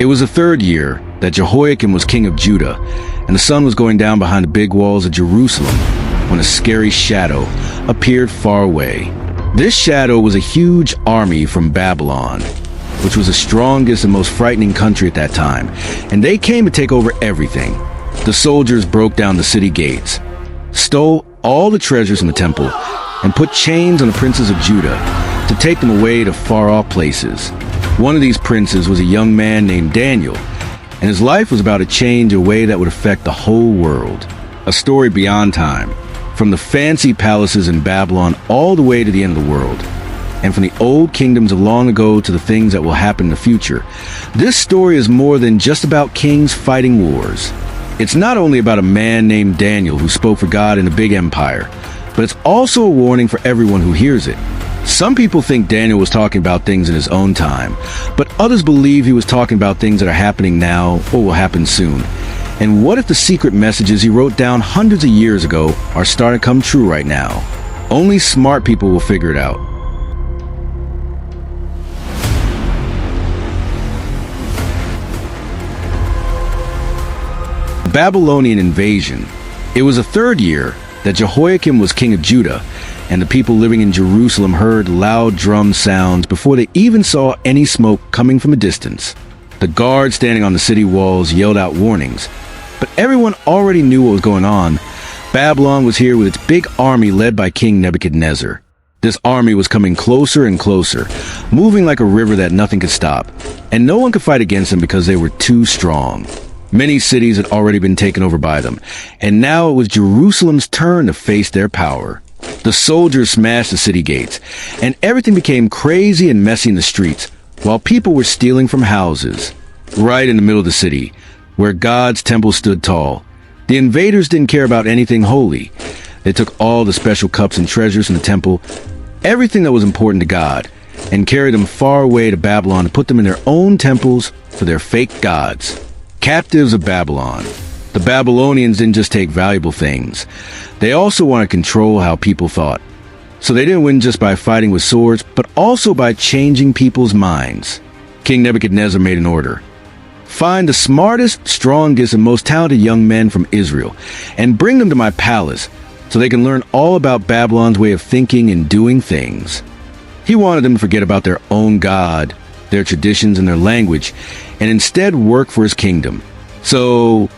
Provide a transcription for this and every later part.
It was the third year that Jehoiakim was king of Judah, and the sun was going down behind the big walls of Jerusalem when a scary shadow appeared far away. This shadow was a huge army from Babylon, which was the strongest and most frightening country at that time, and they came to take over everything. The soldiers broke down the city gates, stole all the treasures from the temple, and put chains on the princes of Judah to take them away to far-off places. One of these princes was a young man named Daniel, and his life was about to change a way that would affect the whole world. A story beyond time, from the fancy palaces in Babylon all the way to the end of the world, and from the old kingdoms of long ago to the things that will happen in the future. This story is more than just about kings fighting wars. It's not only about a man named Daniel who spoke for God in a big empire, but it's also a warning for everyone who hears it. Some people think Daniel was talking about things in his own time, but others believe he was talking about things that are happening now or will happen soon. And what if the secret messages he wrote down hundreds of years ago are starting to come true right now? Only smart people will figure it out. Babylonian invasion. It was the third year that Jehoiakim was king of Judah, and the people living in Jerusalem heard loud drum sounds before they even saw any smoke coming from a distance. The guards standing on the city walls yelled out warnings, but everyone already knew what was going on. Babylon was here with its big army led by King Nebuchadnezzar. This army was coming closer and closer, moving like a river that nothing could stop, and no one could fight against them because they were too strong. Many cities had already been taken over by them, and now it was Jerusalem's turn to face their power. The soldiers smashed the city gates, and everything became crazy and messy in the streets, while people were stealing from houses. Right in the middle of the city, where God's temple stood tall, the invaders didn't care about anything holy. They took all the special cups and treasures from the temple, everything that was important to God, and carried them far away to Babylon to put them in their own temples for their fake gods. Captives of Babylon. The Babylonians didn't just take valuable things. They also wanted to control how people thought. So they didn't win just by fighting with swords, but also by changing people's minds. King Nebuchadnezzar made an order. Find the smartest, strongest, and most talented young men from Israel, and bring them to my palace, so they can learn all about Babylon's way of thinking and doing things. He wanted them to forget about their own God, their traditions, and their language, and instead work for his kingdom. So,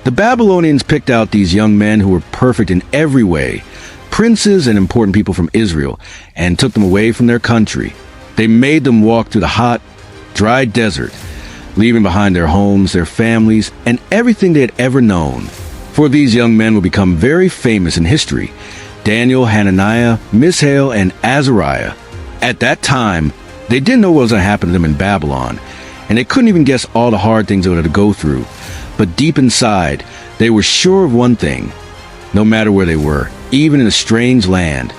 the Babylonians picked out these young men who were perfect in every way, princes and important people from Israel, and took them away from their country. They made them walk through the hot, dry desert, leaving behind their homes, their families, and everything they had ever known. For these young men would become very famous in history: Daniel, Hananiah, Mishael, and Azariah. At that time, they didn't know what was going to happen to them in Babylon, and they couldn't even guess all the hard things they would have to go through. But deep inside, they were sure of one thing: no matter where they were, even in a strange land,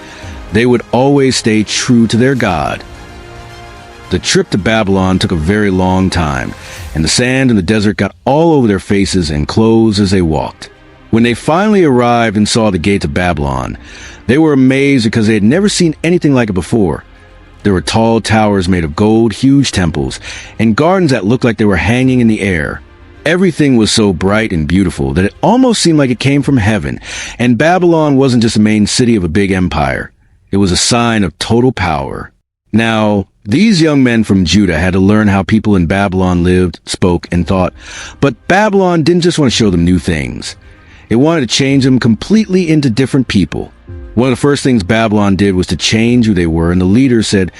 they would always stay true to their God. The trip to Babylon took a very long time, and the sand in the desert got all over their faces and clothes as they walked. When they finally arrived and saw the gates of Babylon, they were amazed because they had never seen anything like it before. There were tall towers made of gold, huge temples, and gardens that looked like they were hanging in the air. Everything was so bright and beautiful that it almost seemed like it came from heaven, and Babylon wasn't just a main city of a big empire. It was a sign of total power. Now, these young men from Judah had to learn how people in Babylon lived, spoke, and thought, but Babylon didn't just want to show them new things. It wanted to change them completely into different people. One of the first things Babylon did was to change who they were, and the leaders said,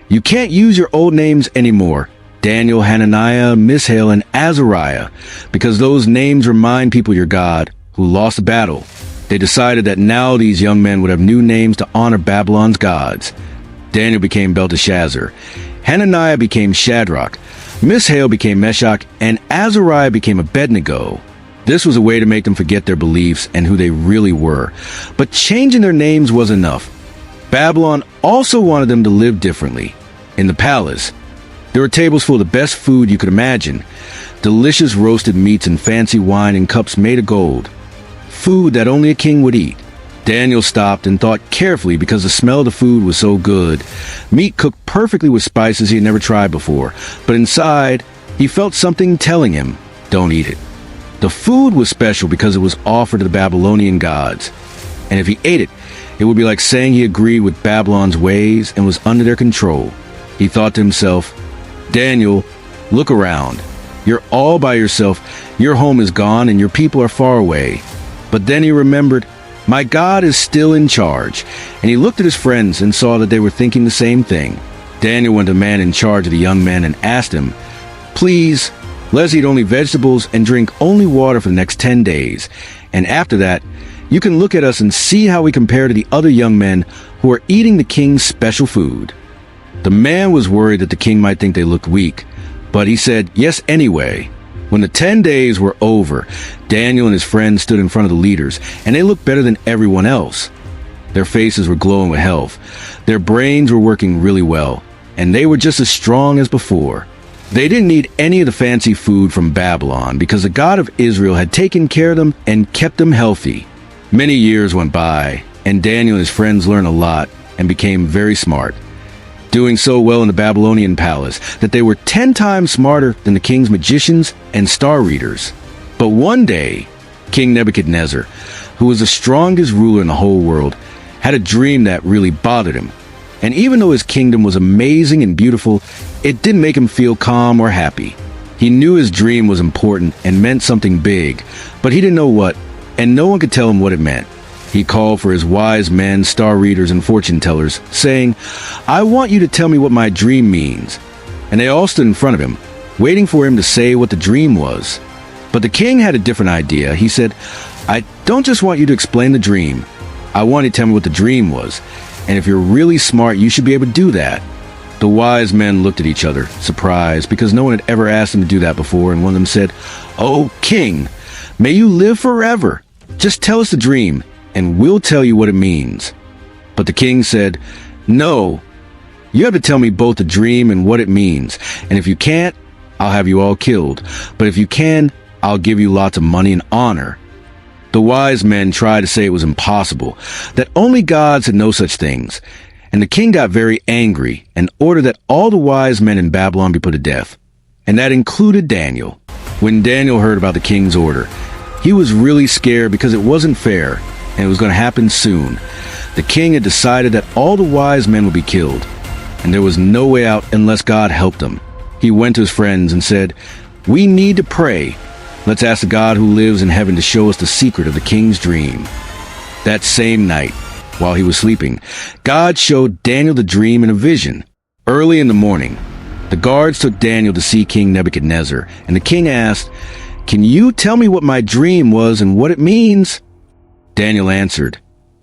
"You can't use your old names anymore, Daniel, Hananiah, Mishael, and Azariah, because those names remind people your God, who lost the battle." They decided that now these young men would have new names to honor Babylon's gods. Daniel became Belteshazzar, Hananiah became Shadrach, Mishael became Meshach, and Azariah became Abednego. This was a way to make them forget their beliefs and who they really were. But changing their names was enough. Babylon also wanted them to live differently. In the palace, there were tables full of the best food you could imagine. Delicious roasted meats and fancy wine in cups made of gold. Food that only a king would eat. Daniel stopped and thought carefully because the smell of the food was so good. Meat cooked perfectly with spices he had never tried before. But inside, He felt something telling him, don't eat it. The food was special because it was offered to the Babylonian gods, and if he ate it, it would be like saying he agreed with Babylon's ways and was under their control. He thought to himself, Daniel, look around. You're all by yourself. Your home is gone and your people are far away. But then he remembered, my God is still in charge, and he looked at his friends and saw that they were thinking the same thing. Daniel went to the man in charge of the young men and asked him, please, let us eat only vegetables and drink only water for the next 10 days. And after that, you can look at us and see how we compare to the other young men who are eating the king's special food. The man was worried that the king might think they looked weak, but he said yes anyway. When the 10 days were over, Daniel and his friends stood in front of the leaders, and they looked better than everyone else. Their faces were glowing with health. Their brains were working really well, and they were just as strong as before. They didn't need any of the fancy food from Babylon because the God of Israel had taken care of them and kept them healthy. Many years went by, and Daniel and his friends learned a lot and became very smart, doing so well in the Babylonian palace that they were 10 times smarter than the king's magicians and star readers. But one day, King Nebuchadnezzar, who was the strongest ruler in the whole world, had a dream that really bothered him. And even though his kingdom was amazing and beautiful, it didn't make him feel calm or happy. He knew his dream was important and meant something big, but he didn't know what, and no one could tell him what it meant. He called for his wise men, star readers, and fortune tellers, saying, I want you to tell me what my dream means. And they all stood in front of him, waiting for him to say what the dream was. But the king had a different idea. He said, I don't just want you to explain the dream. I want you to tell me what the dream was. And if you're really smart, you should be able to do that. The wise men looked at each other, surprised, because no one had ever asked them to do that before, and one of them said, Oh, king, may you live forever. Just tell us the dream, and we'll tell you what it means. But the king said, No, you have to tell me both the dream and what it means, and if you can't, I'll have you all killed. But if you can, I'll give you lots of money and honor. The wise men tried to say it was impossible, that only gods had no such things. And the king got very angry and ordered that all the wise men in Babylon be put to death. And that included Daniel. When Daniel heard about the king's order, he was really scared because it wasn't fair, and it was going to happen soon. The king had decided that all the wise men would be killed, and there was no way out unless God helped them. He went to his friends and said, We need to pray. Let's ask the God who lives in heaven to show us the secret of the king's dream. That same night, while he was sleeping, God showed Daniel the dream in a vision. Early in the morning, the guards took Daniel to see King Nebuchadnezzar, and the king asked, Can you tell me what my dream was and what it means? Daniel answered,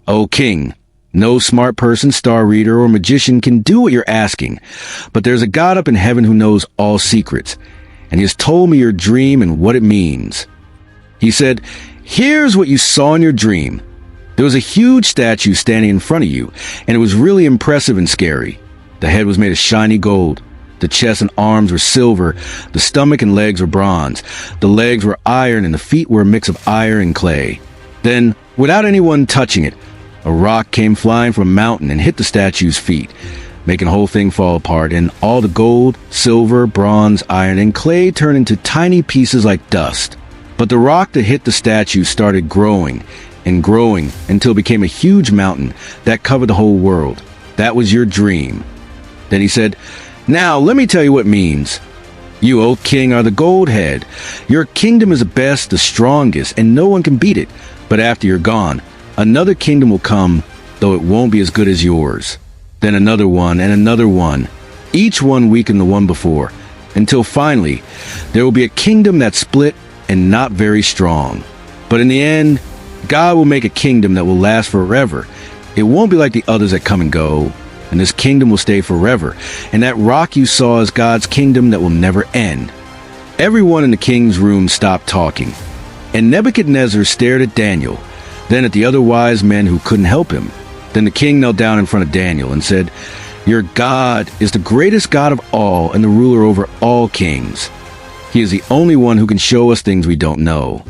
O king, no smart person, star reader, or magician can do what you're asking, but there's a God up in heaven who knows all secrets, and he has told me your dream and what it means. He said, Here's what you saw in your dream. There was a huge statue standing in front of you, and it was really impressive and scary. The head was made of shiny gold. The chest and arms were silver. The stomach and legs were bronze. The legs were iron, and the feet were a mix of iron and clay. Then, without anyone touching it, a rock came flying from a mountain and hit the statue's feet, making the whole thing fall apart, and all the gold, silver, bronze, iron, and clay turned into tiny pieces like dust. But the rock that hit the statue started growing and growing until it became a huge mountain that covered the whole world. That was your dream. Then he said, Now let me tell you what it means. You, O king, are the gold head. Your kingdom is the best, the strongest, and no one can beat it. But after you're gone, another kingdom will come, though it won't be as good as yours. Then another one, and another one, each one weaker than the one before, until finally there will be a kingdom that's split and not very strong. But in the end, God will make a kingdom that will last forever. It won't be like the others that come and go, and this kingdom will stay forever, and that rock you saw is God's kingdom that will never end. Everyone in the king's room stopped talking, and Nebuchadnezzar stared at Daniel, then at the other wise men who couldn't help him. Then the king knelt down in front of Daniel and said, Your God is the greatest God of all and the ruler over all kings. He is the only one who can show us things we don't know.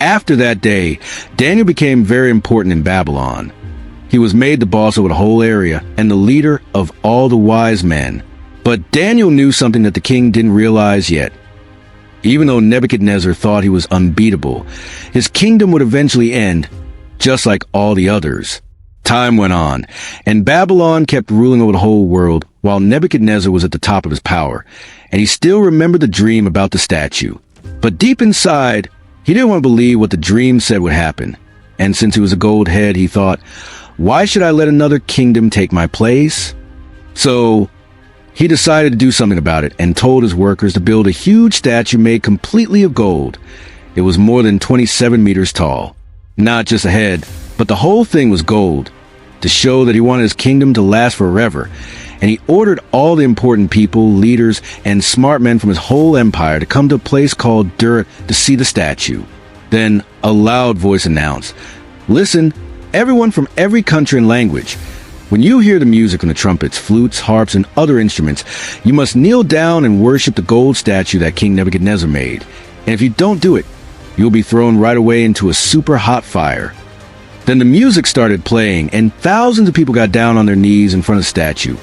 After that day, Daniel became very important in Babylon. He was made the boss over the whole area and the leader of all the wise men. But Daniel knew something that the king didn't realize yet. Even though Nebuchadnezzar thought he was unbeatable, his kingdom would eventually end, just like all the others. Time went on, and Babylon kept ruling over the whole world while Nebuchadnezzar was at the top of his power, and he still remembered the dream about the statue. But deep inside, he didn't want to believe what the dream said would happen. And since he was a gold head, he thought, why should I let another kingdom take my place? So he decided to do something about it and told his workers to build a huge statue made completely of gold. It was more than 27 meters tall. Not just a head, but the whole thing was gold, to show that he wanted his kingdom to last forever. And he ordered all the important people, leaders, and smart men from his whole empire to come to a place called Dur to see the statue. Then a loud voice announced, "Listen, everyone from every country and language. When you hear the music from the trumpets, flutes, harps, and other instruments, you must kneel down and worship the gold statue that King Nebuchadnezzar made. And if you don't do it, you'll be thrown right away into a super hot fire." Then the music started playing, and thousands of people got down on their knees in front of the statue.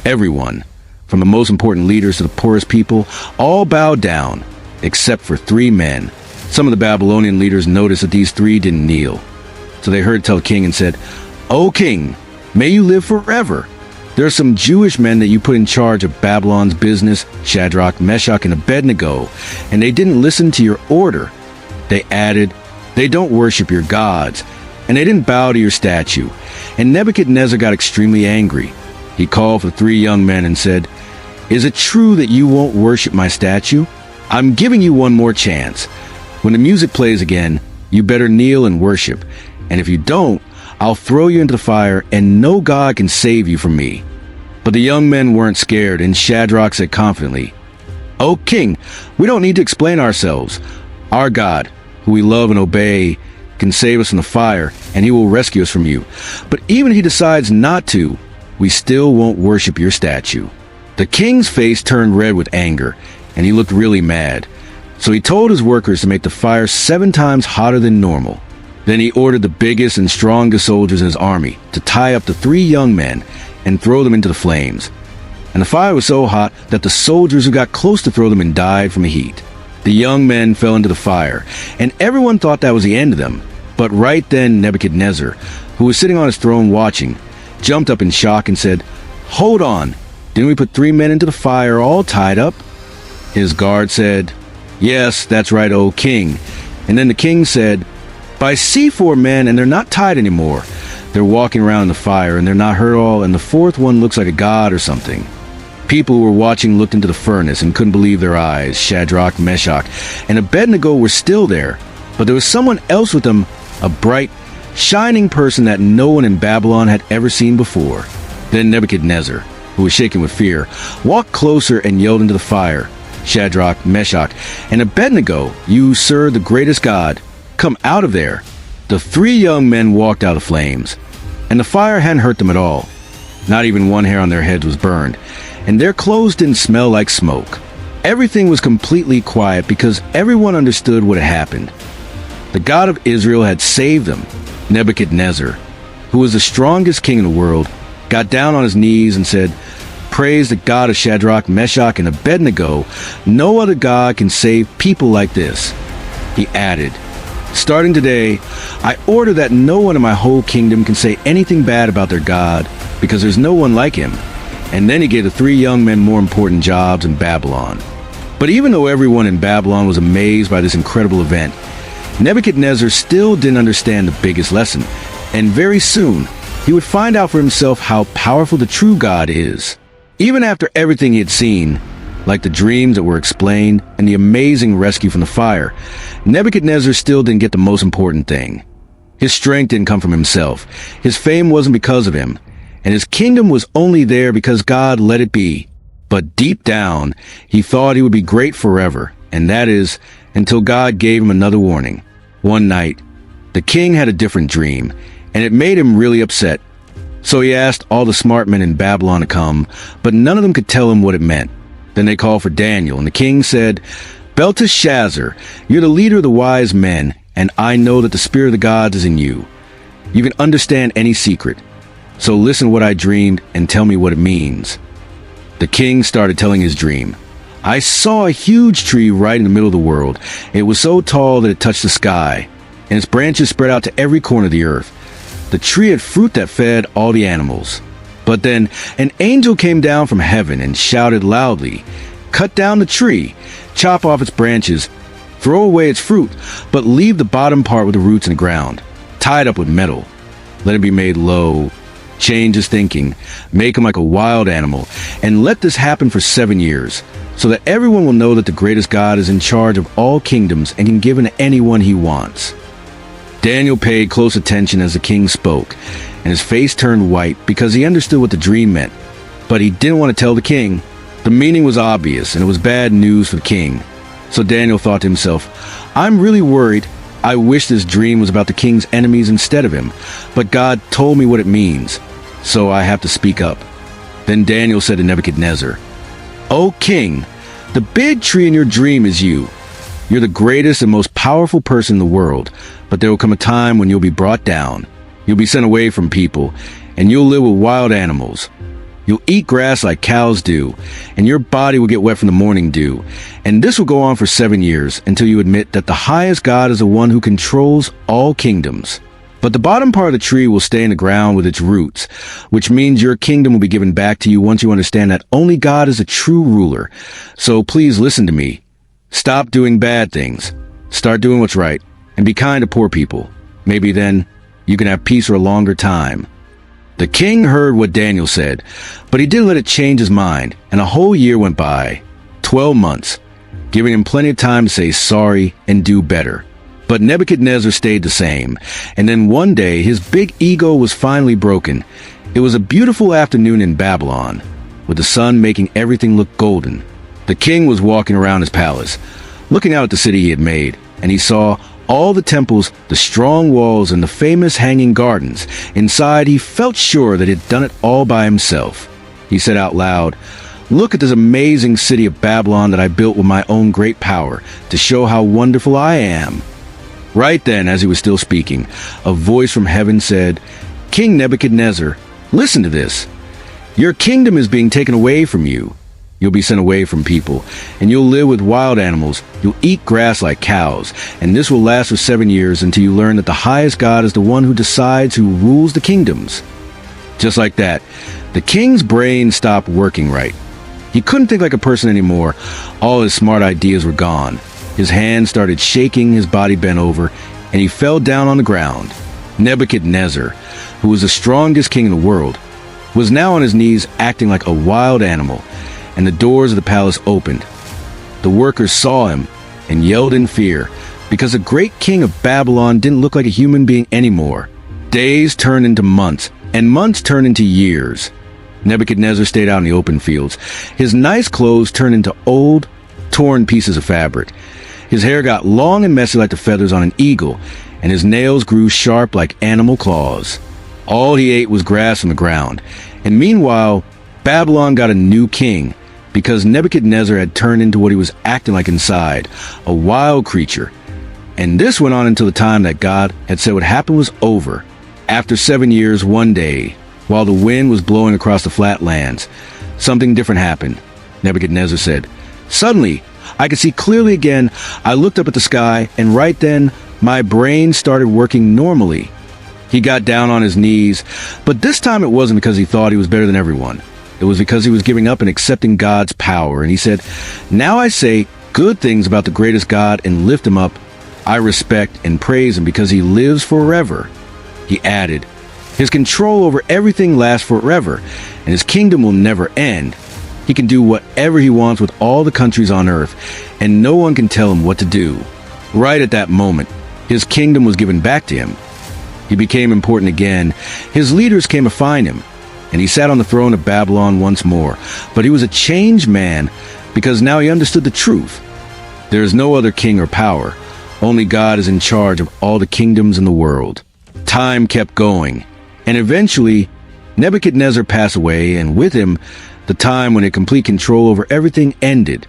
Everyone, from the most important leaders to the poorest people, all bowed down, except for 3 men. Some of the Babylonian leaders noticed that these 3 didn't kneel. So they hurried to tell the king and said, "O king, may you live forever. There are some Jewish men that you put in charge of Babylon's business, Shadrach, Meshach, and Abednego, and they didn't listen to your order. They added, they don't worship your gods, and they didn't bow to your statue." And Nebuchadnezzar got extremely angry. He called for 3 young men and said, "Is it true that you won't worship my statue? I'm giving you one more chance. When the music plays again, you better kneel and worship. And if you don't, I'll throw you into the fire, and no God can save you from me." But the young men weren't scared, and Shadrach said confidently, "O king, we don't need to explain ourselves. Our God, who we love and obey, can save us from the fire, and he will rescue us from you. But even if he decides not to, we still won't worship your statue." The king's face turned red with anger, and he looked really mad. So he told his workers to make the fire 7 times hotter than normal. Then he ordered the biggest and strongest soldiers in his army to tie up the 3 young men and throw them into the flames. And the fire was so hot that the soldiers who got close to throw them in died from the heat. The young men fell into the fire, and everyone thought that was the end of them. But right then Nebuchadnezzar, who was sitting on his throne watching, jumped up in shock and said, "Hold on, didn't we put 3 men into the fire all tied up?" His guard said, "Yes, that's right, O king." And then the king said, "But I see 4 men, and they're not tied anymore. They're walking around in the fire, and they're not hurt at all, and the 4th one looks like a god or something." People who were watching looked into the furnace and couldn't believe their eyes. Shadrach, Meshach, and Abednego were still there, but there was someone else with them, a bright, shining person that no one in Babylon had ever seen before. Then Nebuchadnezzar, who was shaking with fear, walked closer and yelled into the fire, "Shadrach, Meshach, and Abednego, you serve the greatest God, come out of there." The 3 young men walked out of the flames, and the fire hadn't hurt them at all. Not even one hair on their heads was burned, and their clothes didn't smell like smoke. Everything was completely quiet because everyone understood what had happened. The God of Israel had saved them. Nebuchadnezzar, who was the strongest king in the world, got down on his knees and said, "Praise the God of Shadrach, Meshach, and Abednego. No other God can save people like this." He added, "Starting today, I order that no one in my whole kingdom can say anything bad about their God, because there's no one like him." And then he gave the 3 young men more important jobs in Babylon. But even though everyone in Babylon was amazed by this incredible event, Nebuchadnezzar still didn't understand the biggest lesson, and very soon he would find out for himself how powerful the true God is. Even after everything he had seen, like the dreams that were explained and the amazing rescue from the fire, Nebuchadnezzar still didn't get the most important thing. His strength didn't come from himself. His fame wasn't because of him, and his kingdom was only there because God let it be. But deep down, he thought he would be great forever, and that is, until God gave him another warning. One night, the king had a different dream, and it made him really upset. So he asked all the smart men in Babylon to come, but none of them could tell him what it meant. Then they called for Daniel, and the king said, "Belteshazzar, you're the leader of the wise men, and I know that the spirit of the gods is in you. You can understand any secret. So listen to what I dreamed and tell me what it means." The king started telling his dream. I saw a huge tree right in the middle of the world. It was so tall that it touched the sky, and its branches spread out to every corner of the earth. The tree had fruit that fed all the animals. But then an angel came down from heaven and shouted loudly, "Cut down the tree, chop off its branches, throw away its fruit, but leave the bottom part with the roots in the ground, tied up with metal. Let it be made low, change his thinking, make him like a wild animal, and let this happen for 7 years, so that everyone will know that the greatest God is in charge of all kingdoms and can give to anyone he wants." Daniel paid close attention as the king spoke, and his face turned white because he understood what the dream meant. But he didn't want to tell the king. The meaning was obvious, and it was bad news for the king. So Daniel thought to himself, "I'm really worried. I wish this dream was about the king's enemies instead of him, but God told me what it means, so I have to speak up." Then Daniel said to Nebuchadnezzar, "O king, the big tree in your dream is you. You're the greatest and most powerful person in the world, but there will come a time when you'll be brought down. You'll be sent away from people, and you'll live with wild animals. You'll eat grass like cows do, and your body will get wet from the morning dew. And this will go on for 7 years until you admit that the highest God is the one who controls all kingdoms. But the bottom part of the tree will stay in the ground with its roots, which means your kingdom will be given back to you once you understand that only God is a true ruler. So please listen to me. Stop doing bad things. Start doing what's right, and be kind to poor people. Maybe then you can have peace for a longer time." The king heard what Daniel said, but he didn't let it change his mind, and a whole year went by, 12 months, giving him plenty of time to say sorry and do better. But Nebuchadnezzar stayed the same, and then one day his big ego was finally broken. It was a beautiful afternoon in Babylon, with the sun making everything look golden. The king was walking around his palace, looking out at the city he had made, and he saw all the temples, the strong walls, and the famous hanging gardens. Inside, he felt sure that he had done it all by himself. He said out loud, "Look at this amazing city of Babylon that I built with my own great power to show how wonderful I am." Right then, as he was still speaking, a voice from heaven said, "King Nebuchadnezzar, listen to this. Your kingdom is being taken away from you. You'll be sent away from people, and you'll live with wild animals. You'll eat grass like cows, and this will last for 7 years until you learn that the highest God is the one who decides who rules the kingdoms." Just like that, the king's brain stopped working right. He couldn't think like a person anymore. All his smart ideas were gone. His hands started shaking, his body bent over, and he fell down on the ground. Nebuchadnezzar, who was the strongest king in the world, was now on his knees acting like a wild animal, and the doors of the palace opened. The workers saw him and yelled in fear, because the great king of Babylon didn't look like a human being anymore. Days turned into months, and months turned into years. Nebuchadnezzar stayed out in the open fields. His nice clothes turned into old, torn pieces of fabric. His hair got long and messy like the feathers on an eagle, and his nails grew sharp like animal claws. All he ate was grass from the ground. And meanwhile, Babylon got a new king, because Nebuchadnezzar had turned into what he was acting like inside, a wild creature. And this went on until the time that God had said what happened was over. After 7 years, one day, while the wind was blowing across the flatlands, something different happened. Nebuchadnezzar said, "Suddenly, I could see clearly again. I looked up at the sky, and right then, my brain started working normally." He got down on his knees, but this time it wasn't because he thought he was better than everyone. It was because he was giving up and accepting God's power, and he said, "Now I say good things about the greatest God and lift him up. I respect and praise him because he lives forever." He added, "His control over everything lasts forever, and his kingdom will never end. He can do whatever he wants with all the countries on earth, and no one can tell him what to do." Right at that moment, his kingdom was given back to him. He became important again. His leaders came to find him, and he sat on the throne of Babylon once more. But he was a changed man, because now he understood the truth. There is no other king or power. Only God is in charge of all the kingdoms in the world. Time kept going, and eventually Nebuchadnezzar passed away, and with him, the time when complete control over everything ended.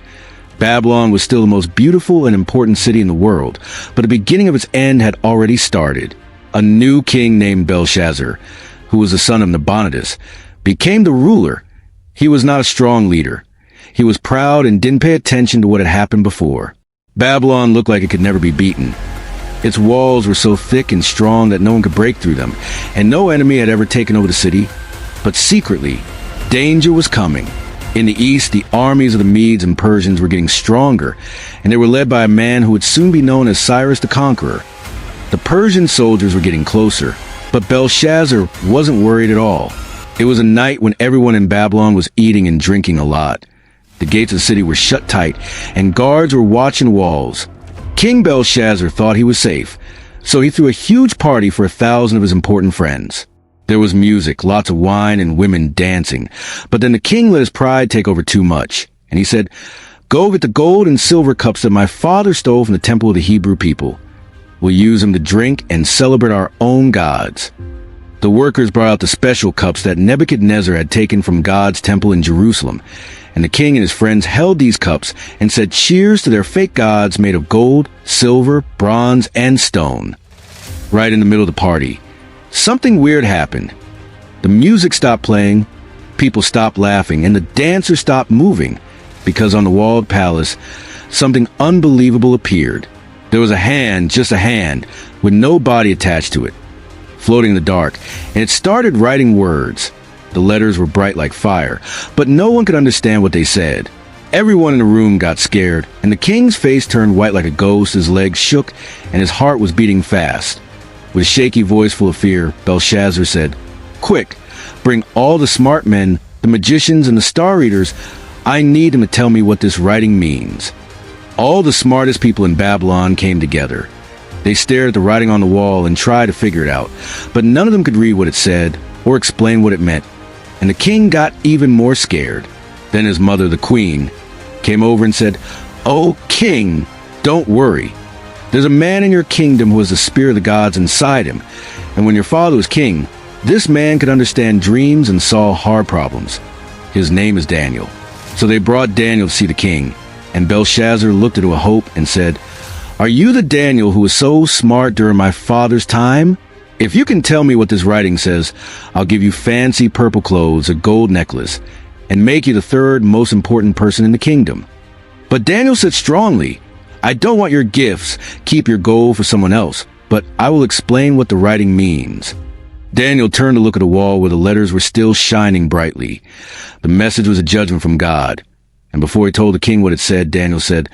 Babylon was still the most beautiful and important city in the world, but the beginning of its end had already started. A new king named Belshazzar, who was the son of Nabonidus, became the ruler. He was not a strong leader. He was proud and didn't pay attention to what had happened before. Babylon looked like it could never be beaten. Its walls were so thick and strong that no one could break through them, and no enemy had ever taken over the city. But secretly, danger was coming. In the east, the armies of the Medes and Persians were getting stronger, and they were led by a man who would soon be known as Cyrus the Conqueror. The Persian soldiers were getting closer, but Belshazzar wasn't worried at all. It was a night when everyone in Babylon was eating and drinking a lot. The gates of the city were shut tight, and guards were watching walls. King Belshazzar thought he was safe, so he threw a huge party for 1,000 of his important friends. There was music, lots of wine, and women dancing. But then the king let his pride take over too much, and he said, "Go get the gold and silver cups that my father stole from the temple of the Hebrew people. We'll use them to drink and celebrate our own gods." The workers brought out the special cups that Nebuchadnezzar had taken from God's temple in Jerusalem, and the king and his friends held these cups and said cheers to their fake gods made of gold, silver, bronze, and stone. Right in the middle of the party, something weird happened. The music stopped playing, people stopped laughing, and the dancers stopped moving, because on the walled palace, something unbelievable appeared. There was a hand, just a hand, with no body attached to it, floating in the dark, and it started writing words. The letters were bright like fire, but no one could understand what they said. Everyone in the room got scared, and the king's face turned white like a ghost, his legs shook, and his heart was beating fast. With a shaky voice full of fear, Belshazzar said, "Quick, bring all the smart men, the magicians, and the star readers. I need them to tell me what this writing means." All the smartest people in Babylon came together. They stared at the writing on the wall and tried to figure it out, but none of them could read what it said or explain what it meant. And the king got even more scared. Then his mother, the queen, came over and said, "Oh, king, don't worry. There's a man in your kingdom who has the spirit of the gods inside him. And when your father was king, this man could understand dreams and solve hard problems. His name is Daniel." So they brought Daniel to see the king, and Belshazzar looked into a hope and said, "Are you the Daniel who was so smart during my father's time? If you can tell me what this writing says, I'll give you fancy purple clothes, a gold necklace, and make you the third most important person in the kingdom." But Daniel said strongly, "I don't want your gifts. Keep your gold for someone else, but I will explain what the writing means." Daniel turned to look at a wall where the letters were still shining brightly. The message was a judgment from God. And before he told the king what it said, Daniel said,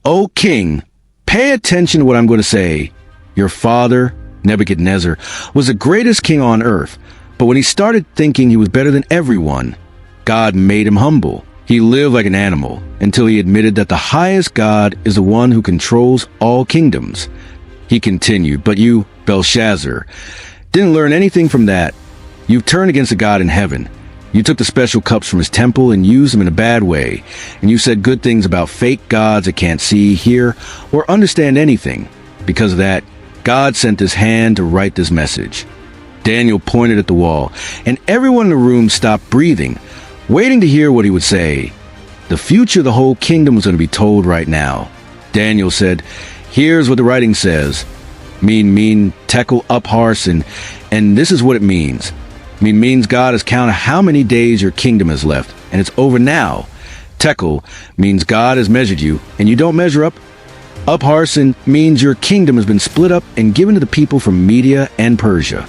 "O king, pay attention to what I'm going to say. Your father, Nebuchadnezzar, was the greatest king on earth, but when he started thinking he was better than everyone, God made him humble. He lived like an animal until he admitted that the highest God is the one who controls all kingdoms." He continued, "But you, Belshazzar, didn't learn anything from that. You've turned against the God in heaven. You took the special cups from his temple and used them in a bad way, and you said good things about fake gods that can't see, hear, or understand anything. Because of that, God sent his hand to write this message." Daniel pointed at the wall, and everyone in the room stopped breathing, waiting to hear what he would say. The future of the whole kingdom was going to be told right now. Daniel said, "Here's what the writing says. Mean, tekel upharsin, and this is what it means. Means God has counted how many days your kingdom has left, and it's over now. Tekel means God has measured you, and you don't measure up. Upharsin means your kingdom has been split up and given to the people from Media and Persia."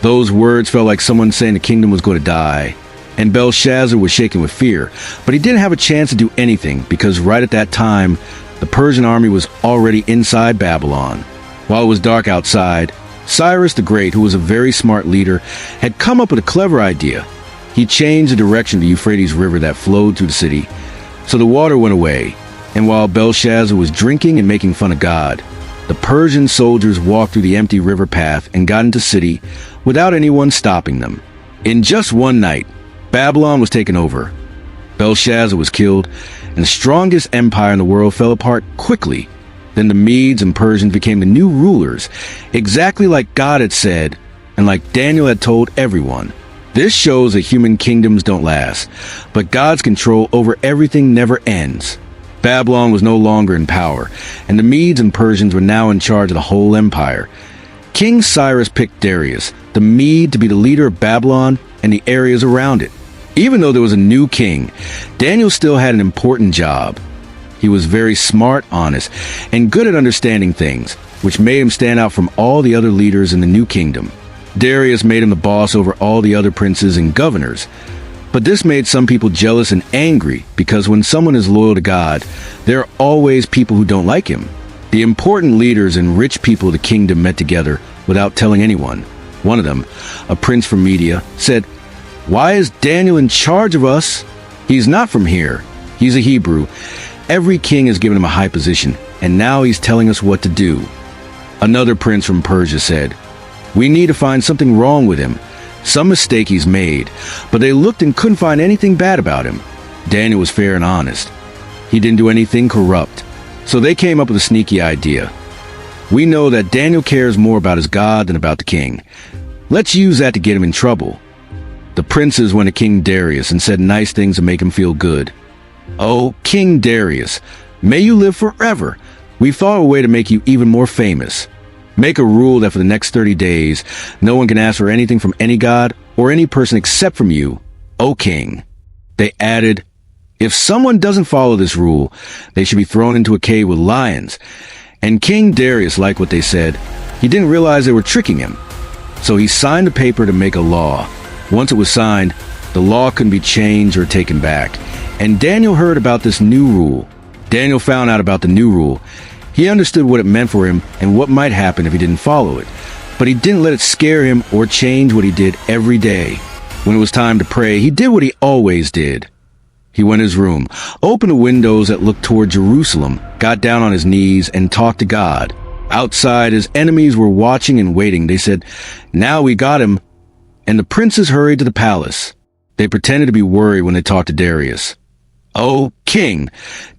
Those words felt like someone saying the kingdom was going to die, and Belshazzar was shaken with fear, but he didn't have a chance to do anything because right at that time, the Persian army was already inside Babylon. While it was dark outside, Cyrus the Great, who was a very smart leader, had come up with a clever idea. He changed the direction of the Euphrates River that flowed through the city, so the water went away, and while Belshazzar was drinking and making fun of God, the Persian soldiers walked through the empty river path and got into the city without anyone stopping them. In just one night, Babylon was taken over. Belshazzar was killed, and the strongest empire in the world fell apart quickly. Then the Medes and Persians became the new rulers, exactly like God had said, and like Daniel had told everyone. This shows that human kingdoms don't last, but God's control over everything never ends. Babylon was no longer in power, and the Medes and Persians were now in charge of the whole empire. King Cyrus picked Darius, the Mede, to be the leader of Babylon and the areas around it. Even though there was a new king, Daniel still had an important job. He was very smart, honest, and good at understanding things, which made him stand out from all the other leaders in the new kingdom. Darius made him the boss over all the other princes and governors. But this made some people jealous and angry, because when someone is loyal to God, there are always people who don't like him. The important leaders and rich people of the kingdom met together without telling anyone. One of them, a prince from Media, said, "Why is Daniel in charge of us? He's not from here. He's a Hebrew. Every king has given him a high position, and now he's telling us what to do." Another prince from Persia said, "We need to find something wrong with him. Some mistake he's made." But they looked and couldn't find anything bad about him. Daniel was fair and honest. He didn't do anything corrupt. So they came up with a sneaky idea. "We know that Daniel cares more about his God than about the king. Let's use that to get him in trouble." The princes went to King Darius and said nice things to make him feel good. "Oh, King Darius, may you live forever. We've thought of a way to make you even more famous. Make a rule that for the next 30 days, no one can ask for anything from any god or any person except from you, O king." They added, "If someone doesn't follow this rule, they should be thrown into a cave with lions." And King Darius liked what they said. He didn't realize they were tricking him. So he signed a paper to make a law. Once it was signed, the law couldn't be changed or taken back. And Daniel heard about this new rule. Daniel found out about the new rule. He understood what it meant for him and what might happen if he didn't follow it. But he didn't let it scare him or change what he did every day. When it was time to pray, he did what he always did. He went to his room, opened the windows that looked toward Jerusalem, got down on his knees, and talked to God. Outside, his enemies were watching and waiting. They said, "Now we got him." And the princes hurried to the palace. They pretended to be worried when they talked to Darius. "Oh, king,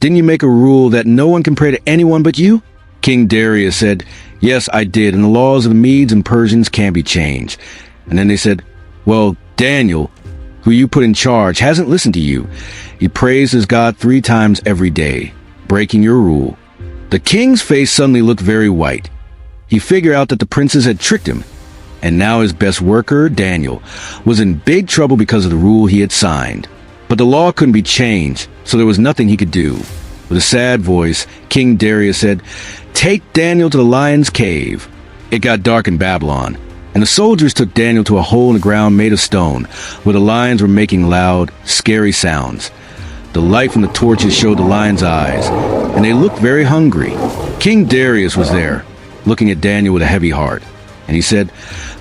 didn't you make a rule that no one can pray to anyone but you?" King Darius said, "Yes, I did, and the laws of the Medes and Persians can't be changed." And then they said, "Well, Daniel, who you put in charge, hasn't listened to you. He prays his God 3 times every day, breaking your rule." The king's face suddenly looked very white. He figured out that the princes had tricked him, and now his best worker, Daniel, was in big trouble because of the rule he had signed. But the law couldn't be changed, so there was nothing he could do. With a sad voice, King Darius said, "Take Daniel to the lion's cave." It got dark in Babylon, and the soldiers took Daniel to a hole in the ground made of stone, where the lions were making loud, scary sounds. The light from the torches showed the lions' eyes, and they looked very hungry. King Darius was there, looking at Daniel with a heavy heart, and he said,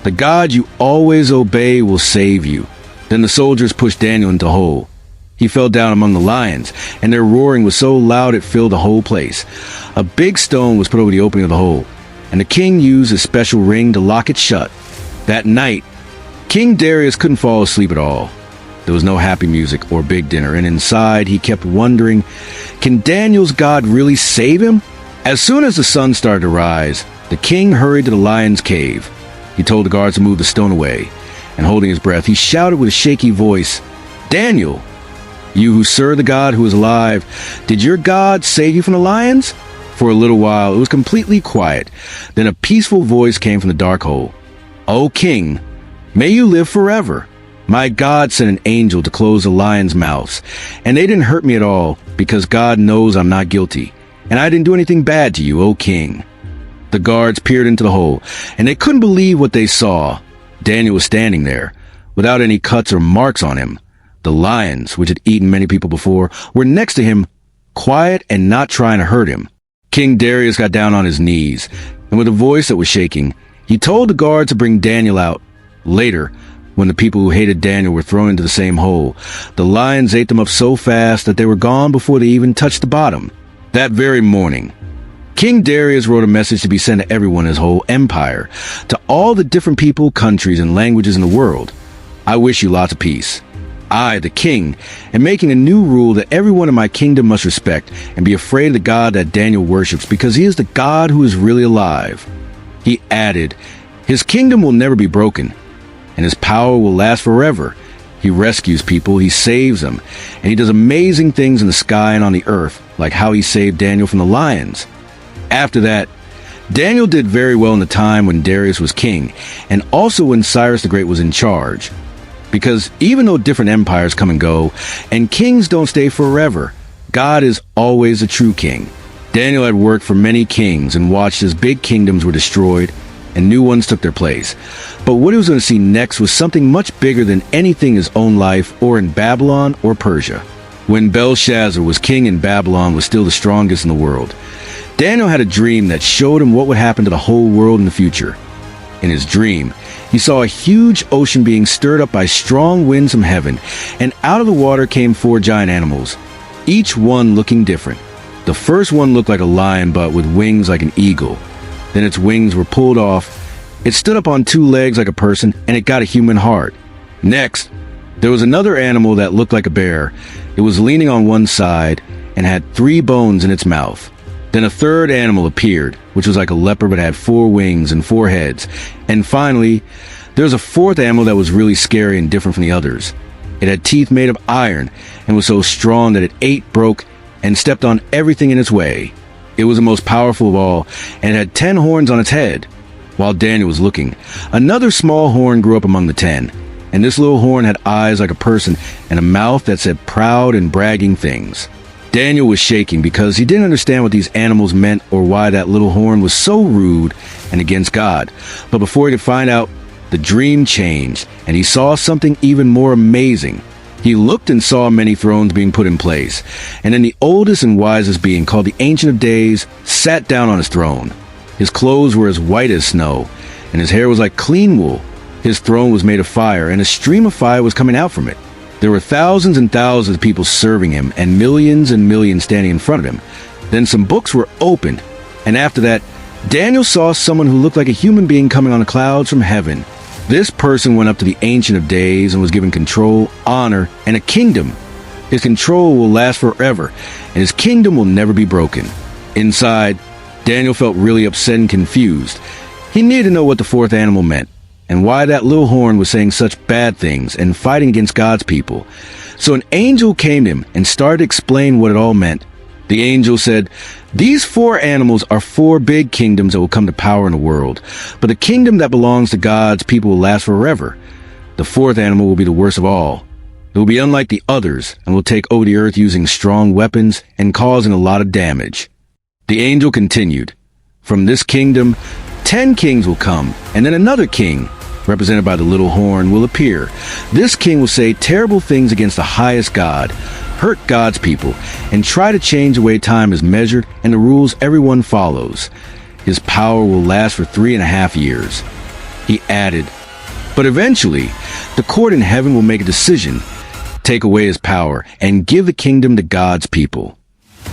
"The God you always obey will save you." Then the soldiers pushed Daniel into the hole. He fell down among the lions, and their roaring was so loud it filled the whole place. A big stone was put over the opening of the hole, and the king used his special ring to lock it shut. That night, King Darius couldn't fall asleep at all. There was no happy music or big dinner, and inside he kept wondering, can Daniel's God really save him? As soon as the sun started to rise, the king hurried to the lion's cave. He told the guards to move the stone away, and holding his breath, he shouted with a shaky voice, "Daniel, you who serve the God who is alive, did your God save you from the lions?" For a little while, it was completely quiet. Then a peaceful voice came from the dark hole. "O king, may you live forever. My God sent an angel to close the lions' mouths, and they didn't hurt me at all, because God knows I'm not guilty, and I didn't do anything bad to you, O king." The guards peered into the hole, and they couldn't believe what they saw. Daniel was standing there, without any cuts or marks on him. The lions, which had eaten many people before, were next to him, quiet and not trying to hurt him. King Darius got down on his knees, and with a voice that was shaking, he told the guards to bring Daniel out. Later, when the people who hated Daniel were thrown into the same hole, the lions ate them up so fast that they were gone before they even touched the bottom. That very morning, King Darius wrote a message to be sent to everyone in his whole empire, to all the different people, countries, and languages in the world. "I wish you lots of peace. I, the king, am making a new rule that everyone in my kingdom must respect and be afraid of the God that Daniel worships, because he is the God who is really alive." He added, "His kingdom will never be broken, and his power will last forever. He rescues people, he saves them, and he does amazing things in the sky and on the earth, like how he saved Daniel from the lions." After that, Daniel did very well in the time when Darius was king, and also when Cyrus the Great was in charge. Because even though different empires come and go, and kings don't stay forever, God is always a true king. Daniel had worked for many kings and watched as big kingdoms were destroyed and new ones took their place. But what he was going to see next was something much bigger than anything in his own life or in Babylon or Persia. When Belshazzar was king and Babylon was still the strongest in the world, Daniel had a dream that showed him what would happen to the whole world in the future. In his dream, he saw a huge ocean being stirred up by strong winds from heaven, and out of the water came 4 giant animals, each one looking different. The first one looked like a lion but with wings like an eagle. Then its wings were pulled off. It stood up on 2 legs like a person, and it got a human heart. Next, there was another animal that looked like a bear. It was leaning on one side and had 3 bones in its mouth. Then a third animal appeared, which was like a leopard but had 4 wings and 4 heads. And finally, there was a 4th animal that was really scary and different from the others. It had teeth made of iron and was so strong that it ate, broke, and stepped on everything in its way. It was the most powerful of all, and it had 10 horns on its head. While Daniel was looking, another small horn grew up among the 10, and this little horn had eyes like a person and a mouth that said proud and bragging things. Daniel was shaking because he didn't understand what these animals meant or why that little horn was so rude and against God. But before he could find out, the dream changed, and he saw something even more amazing. He looked and saw many thrones being put in place, and then the oldest and wisest being, called the Ancient of Days, sat down on his throne. His clothes were as white as snow, and his hair was like clean wool. His throne was made of fire, and a stream of fire was coming out from it. There were thousands and thousands of people serving him, and millions standing in front of him. Then some books were opened, and after that, Daniel saw someone who looked like a human being coming on the clouds from heaven. This person went up to the Ancient of Days and was given control, honor, and a kingdom. His control will last forever, and his kingdom will never be broken. Inside, Daniel felt really upset and confused. He needed to know what the 4th animal meant, and why that little horn was saying such bad things and fighting against God's people. So an angel came to him and started to explain what it all meant. The angel said, "These 4 animals are 4 big kingdoms that will come to power in the world, but the kingdom that belongs to God's people will last forever. The 4th animal will be the worst of all. It will be unlike the others and will take over the earth using strong weapons and causing a lot of damage." The angel continued, "From this kingdom, 10 kings will come, and then another king, represented by the little horn, will appear. This king will say terrible things against the highest God, hurt God's people, and try to change the way time is measured and the rules everyone follows. His power will last for 3.5 years. He added, "But eventually, the court in heaven will make a decision, take away his power, and give the kingdom to God's people."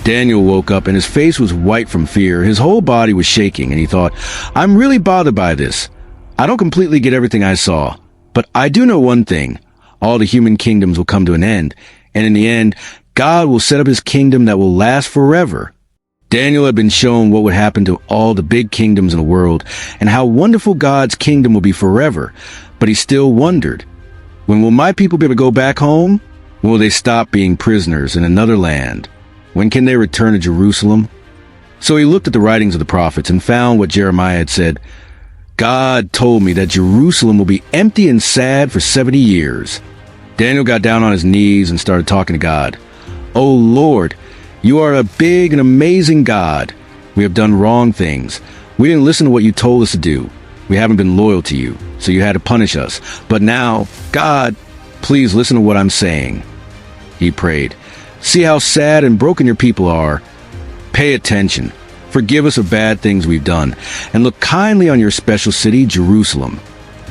Daniel woke up and his face was white from fear. His whole body was shaking, and he thought, "I'm really bothered by this. I don't completely get everything I saw, but I do know one thing. All the human kingdoms will come to an end, and in the end, God will set up his kingdom that will last forever." Daniel had been shown what would happen to all the big kingdoms in the world, and how wonderful God's kingdom will be forever, but he still wondered, when will my people be able to go back home? When will they stop being prisoners in another land? When can they return to Jerusalem? So he looked at the writings of the prophets and found what Jeremiah had said. God told me that Jerusalem will be empty and sad for 70 years. Daniel got down on his knees and started talking to God. "Oh Lord, you are a big and amazing God. We have done wrong things. We didn't listen to what you told us to do. We haven't been loyal to you, so you had to punish us. But now, God, please listen to what I'm saying." He prayed, "See how sad and broken your people are. Pay attention. Forgive us of bad things we've done, and look kindly on your special city, Jerusalem."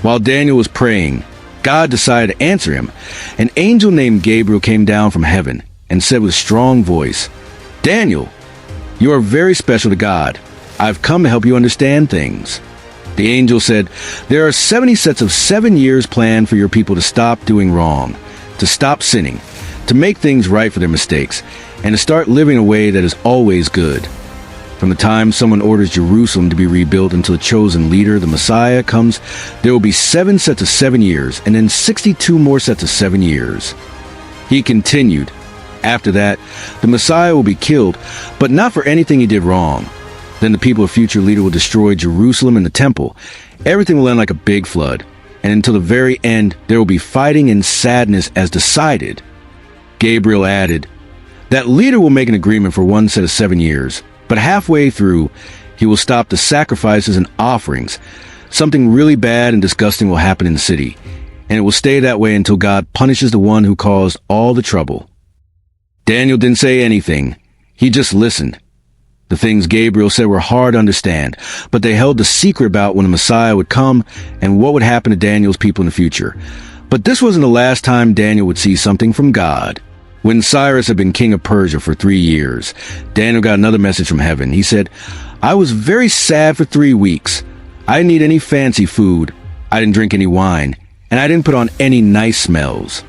While Daniel was praying, God decided to answer him. An angel named Gabriel came down from heaven and said with a strong voice, "Daniel, you are very special to God. I've come to help you understand things." The angel said, "There are 70 sets of 7 years planned for your people to stop doing wrong, to stop sinning, to make things right for their mistakes, and to start living in a way that is always good. From the time someone orders Jerusalem to be rebuilt until the chosen leader, the Messiah, comes, there will be 7 sets of 7 years, and then 62 more sets of 7 years." He continued, "After that, the Messiah will be killed, but not for anything he did wrong. Then the people of future leader will destroy Jerusalem and the temple. Everything will end like a big flood. and until the very end there will be fighting and sadness as decided. Gabriel added, that leader will make an agreement for one set of 7 years, but halfway through, he will stop the sacrifices and offerings. Something really bad and disgusting will happen in the city, and it will stay that way until God punishes the one who caused all the trouble. Daniel didn't say anything. He just listened. The things Gabriel said were hard to understand, but they held the secret about when the Messiah would come and what would happen to Daniel's people in the future. But this wasn't the last time Daniel would see something from God. When Cyrus had been king of Persia for 3 years, Daniel got another message from heaven. He said, I was very sad for 3 weeks. I didn't eat any fancy food. I didn't drink any wine. And I didn't put on any nice smells.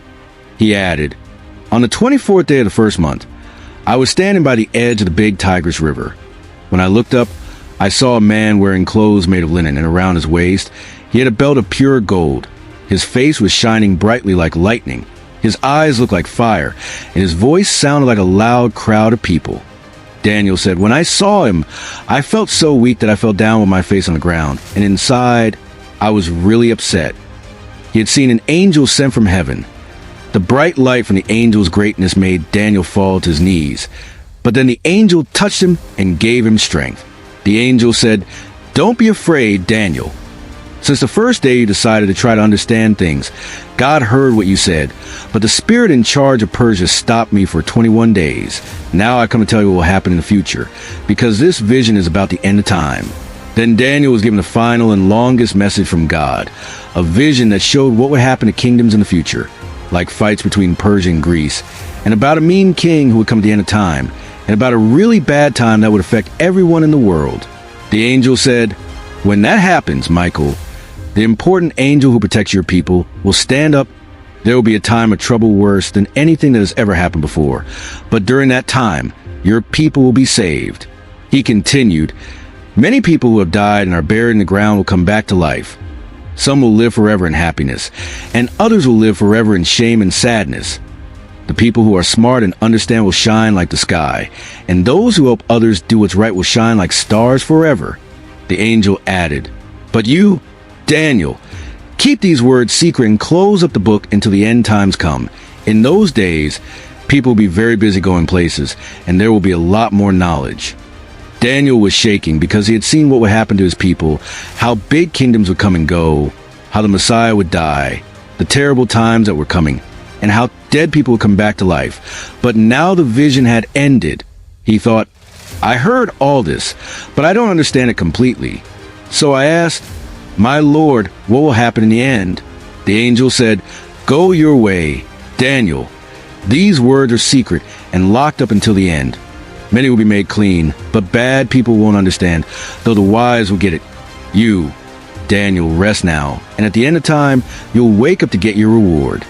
He added, on the 24th day of the first month, I was standing by the edge of the big Tigris River. When I looked up, I saw a man wearing clothes made of linen, and around his waist, he had a belt of pure gold. His face was shining brightly like lightning. His eyes looked like fire, and his voice sounded like a loud crowd of people. Daniel said, when I saw him, I felt so weak that I fell down with my face on the ground, and inside, I was really upset. He had seen an angel sent from heaven. The bright light from the angel's greatness made Daniel fall to his knees. But then the angel touched him and gave him strength. The angel said, don't be afraid, Daniel. Since the first day you decided to try to understand things, God heard what you said, but the spirit in charge of Persia stopped me for 21 days. Now I come to tell you what will happen in the future, because this vision is about the end of time. Then Daniel was given the final and longest message from God, a vision that showed what would happen to kingdoms in the future, like fights between Persia and Greece, and about a mean king who would come at the end of time, and about a really bad time that would affect everyone in the world. The angel said, when that happens, Michael, the important angel who protects your people will stand up. There will be a time of trouble worse than anything that has ever happened before. But during that time, your people will be saved. He continued, many people who have died and are buried in the ground will come back to life. Some will live forever in happiness, and others will live forever in shame and sadness. The people who are smart and understand will shine like the sky, and those who help others do what's right will shine like stars forever. The angel added, but you, Daniel, keep these words secret and close up the book until the end times come. In those days, people will be very busy going places, and there will be a lot more knowledge. Daniel was shaking because he had seen what would happen to his people, how big kingdoms would come and go, how the Messiah would die, the terrible times that were coming, and how dead people would come back to life. But now the vision had ended. He thought, I heard all this, but I don't understand it completely. So I asked, my Lord, what will happen in the end? The angel said, go your way, Daniel. These words are secret and locked up until the end. Many will be made clean, but bad people won't understand, though the wise will get it. You, Daniel, rest now, and at the end of time, you'll wake up to get your reward.